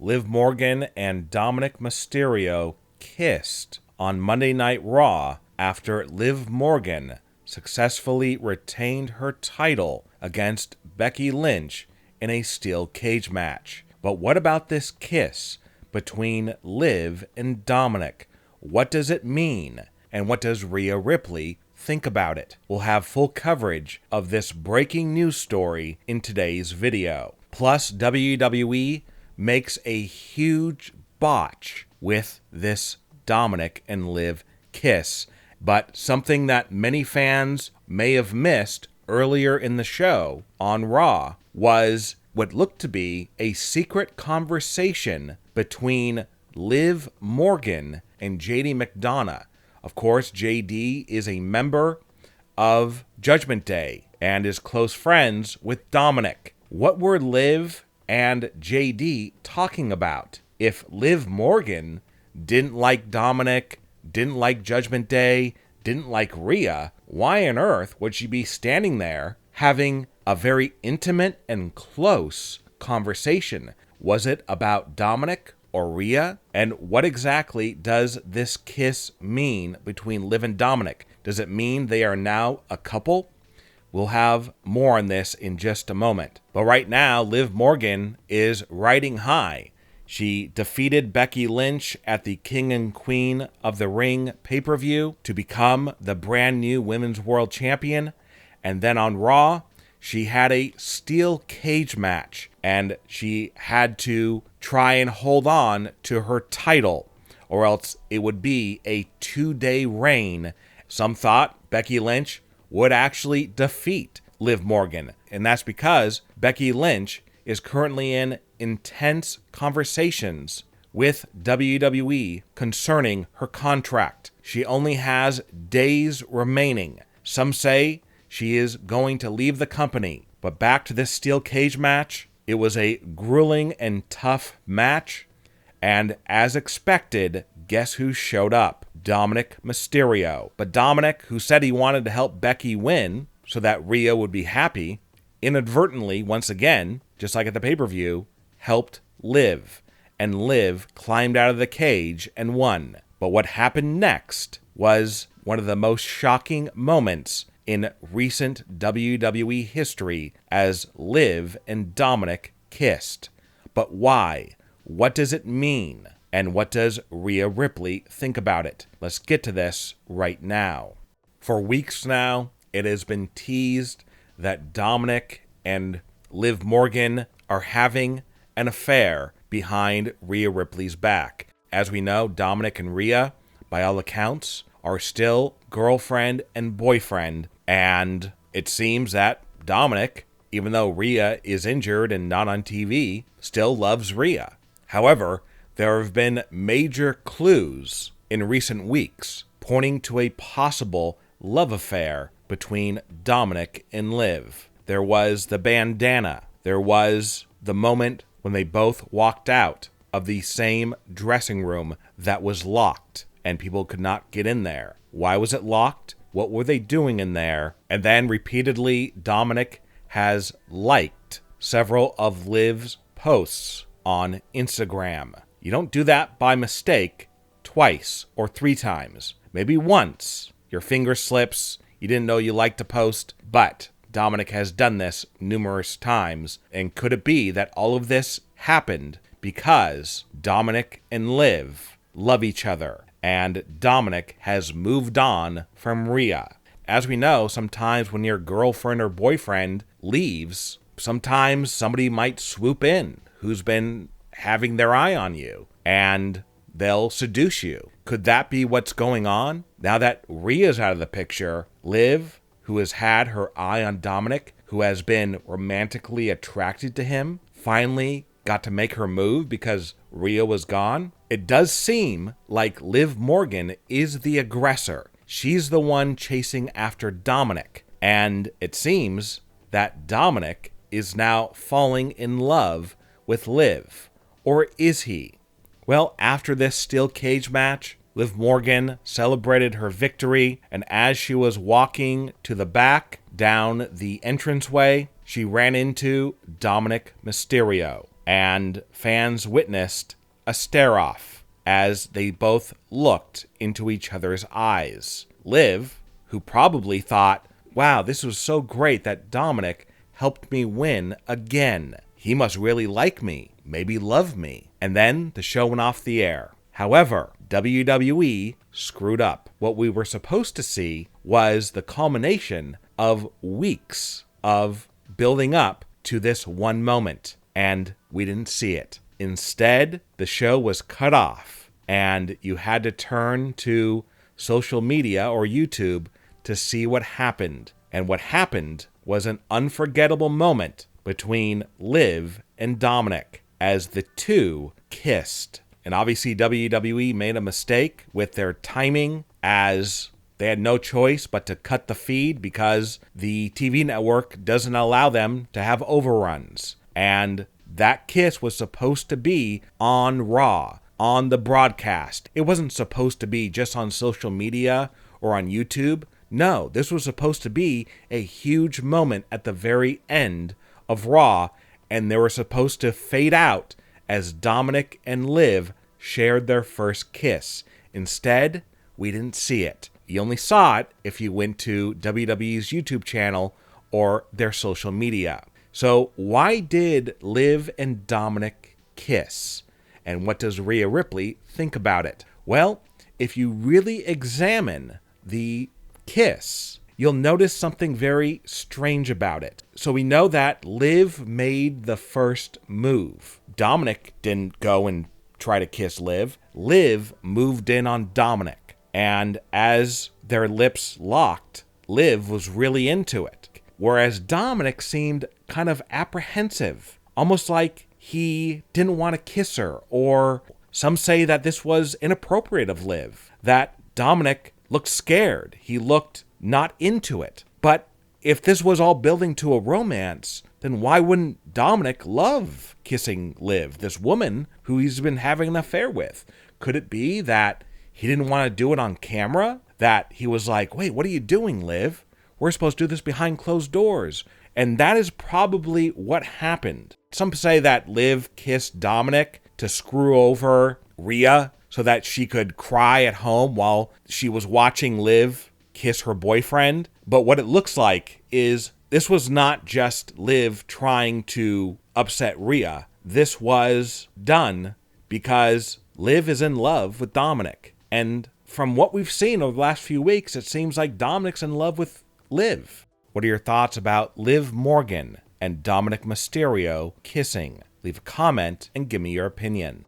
Liv Morgan and Dominik Mysterio kissed on Monday Night Raw after Liv Morgan successfully retained her title against Becky Lynch in a steel cage match. But what about this kiss between Liv and Dominic? What does it mean? And what does Rhea Ripley think about it? We'll have full coverage of this breaking news story in today's video. Plus, WWE makes a huge botch with this Dominic and Liv kiss. But something that many fans may have missed earlier in the show on Raw was what looked to be a secret conversation between Liv Morgan and JD McDonough. Of course, JD is a member of Judgment Day and is close friends with Dominic. What were Liv and JD talking about? If Liv Morgan didn't like Dominic, didn't like Judgment Day, didn't like Rhea, why on earth would she be standing there having a very intimate and close conversation? Was it about Dominic or Rhea? And what exactly does this kiss mean between Liv and Dominic? Does it mean they are now a couple? We'll have more on this in just a moment. But right now, Liv Morgan is riding high. She defeated Becky Lynch at the King and Queen of the Ring pay-per-view to become the brand new Women's World Champion. And then on Raw, she had a steel cage match, and she had to try and hold on to her title, or else it would be a 2-day reign. Some thought Becky Lynch would actually defeat Liv Morgan, and that's because Becky Lynch is currently in intense conversations with WWE concerning her contract. She only has days remaining. Some say she is going to leave the company. But back to this steel cage match, it was a grueling and tough match. And as expected, guess who showed up? Dominik Mysterio. But Dominic, who said he wanted to help Becky win so that Rhea would be happy, inadvertently, once again, just like at the pay-per-view, helped Liv. And Liv climbed out of the cage and won. But what happened next was one of the most shocking moments in recent WWE history as Liv and Dominic kissed. But why? What does it mean? And what does Rhea Ripley think about it? Let's get to this right now. For weeks now, it has been teased that Dominic and Liv Morgan are having an affair behind Rhea Ripley's back. As we know, Dominic and Rhea, by all accounts, are still girlfriend and boyfriend, and it seems that Dominic, even though Rhea is injured and not on TV, still loves Rhea. However, there have been major clues in recent weeks pointing to a possible love affair between Dominic and Liv. There was the bandana. There was the moment when they both walked out of the same dressing room that was locked and people could not get in there. Why was it locked? What were they doing in there? And then repeatedly, Dominic has liked several of Liv's posts on Instagram. You don't do that by mistake twice or 3 times. Maybe once. Your finger slips. You didn't know you liked a post. But Dominic has done this numerous times. And could it be that all of this happened because Dominic and Liv love each other and Dominic has moved on from Rhea? As we know, sometimes when your girlfriend or boyfriend leaves, sometimes somebody might swoop in who's been having their eye on you and they'll seduce you. Could that be what's going on? Now that Rhea's out of the picture, Liv, who has had her eye on Dominic, who has been romantically attracted to him, finally got to make her move because Rhea was gone. It does seem like Liv Morgan is the aggressor. She's the one chasing after Dominic. And it seems that Dominic is now falling in love with Liv. Or is he? Well, after this steel cage match, Liv Morgan celebrated her victory, and as she was walking to the back down the entranceway, she ran into Dominik Mysterio. and fans witnessed a stare-off as they both looked into each other's eyes. Liv, who probably thought, wow, this was so great that Dominic helped me win again. He must really like me, maybe love me. And then the show went off the air. However, WWE screwed up. What we were supposed to see was the culmination of weeks of building up to this one moment, and we didn't see it. Instead, the show was cut off, and you had to turn to social media or YouTube to see what happened. And what happened was an unforgettable moment between Liv and Dominic as the two kissed. And obviously WWE made a mistake with their timing, as they had no choice but to cut the feed because the TV network doesn't allow them to have overruns. And that kiss was supposed to be on Raw, on the broadcast. It wasn't supposed to be just on social media or on YouTube. No, this was supposed to be a huge moment at the very end of Raw, and they were supposed to fade out as Dominic and Liv shared their first kiss. Instead, we didn't see it. You only saw it if you went to WWE's YouTube channel or their social media. So why did Liv and Dominic kiss? And what does Rhea Ripley think about it? Well, if you really examine the kiss, you'll notice something very strange about it. So we know that Liv made the first move. Dominic didn't go and try to kiss Liv. Liv moved in on Dominic. And as their lips locked, Liv was really into it. Whereas Dominic seemed kind of apprehensive, almost like he didn't want to kiss her, or some say that this was inappropriate of Liv, that Dominic looked scared. He looked not into it. But if this was all building to a romance, then why wouldn't Dominic love kissing Liv, this woman who he's been having an affair with? Could it be that he didn't want to do it on camera? That he was like, wait, what are you doing, Liv? We're supposed to do this behind closed doors. And that is probably what happened. Some say that Liv kissed Dominic to screw over Rhea so that she could cry at home while she was watching Liv kiss her boyfriend. But what it looks like is this was not just Liv trying to upset Rhea. This was done because Liv is in love with Dominic. And from what we've seen over the last few weeks, it seems like Dominic's in love with Liv. What are your thoughts about Liv Morgan and Dominik Mysterio kissing? Leave a comment and give me your opinion.